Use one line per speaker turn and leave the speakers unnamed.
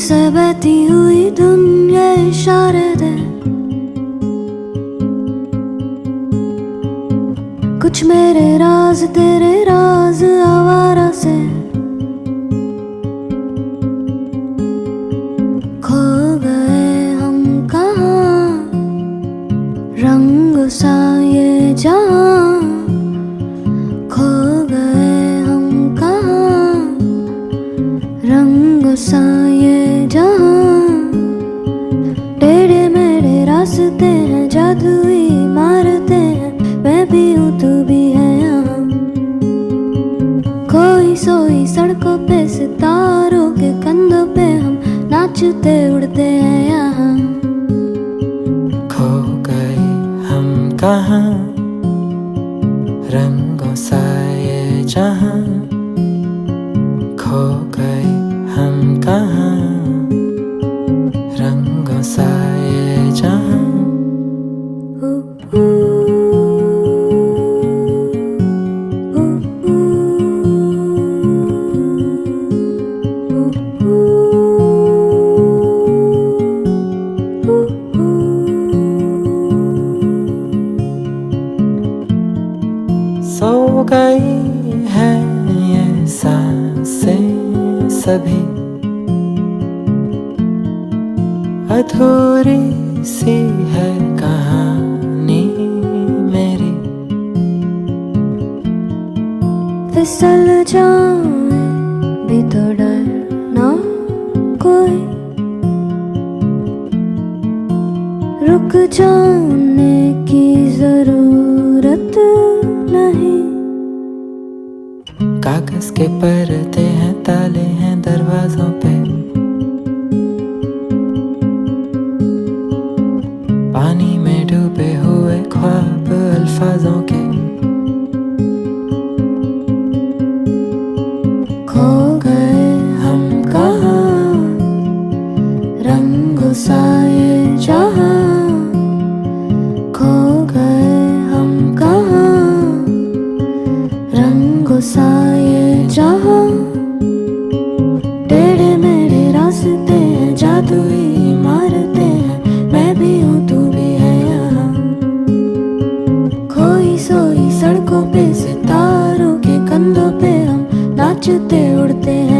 से बहती हुई धुन ये इशारे दे, कुछ मेरे राज तेरे राज आवारा से खो गए हम कहाँ, रंग सा ये जहाँ खो गए हम कहाँ, रंग सा ये जहाँ। टेढ़े मेढ़े रास्ते हैं, जादुई मारते हैं, मैं भी हूँ तू भी है यहाँ। खोई सोई सड़कों पे सितारों के कंधों पे हम नाचते उड़ते हैं यहाँ।
खो गए हम कहाँ, रंगों सा ये जहाँ खो गए हम कहाँ, रंगों सा ये जहाँ। सो गई है ये सांसें सभी, अधूरी सी है कहानी मेरी।
फिसल जाए भी तो डर ना कोई, रुक जाने की जरूरत नहीं।
कागज के पर्दे हैं, ताले हैं दरवाजों पे, पानी में डूबे हुए ख्वाब अल्फाजों के।
खो गए हम कहाँ, रंग सा ये जहाँ खो गए हम कहाँ, रंग सा ये जहाँ। टेढ़े मेढ़े रास्ते हैं, जादुई मारते हैं, मैं भी हूँ तू भी है यहाँ। खोई सोई सड़कों पे सितारों के कंधों पे हम नाचते उड़ते हैं।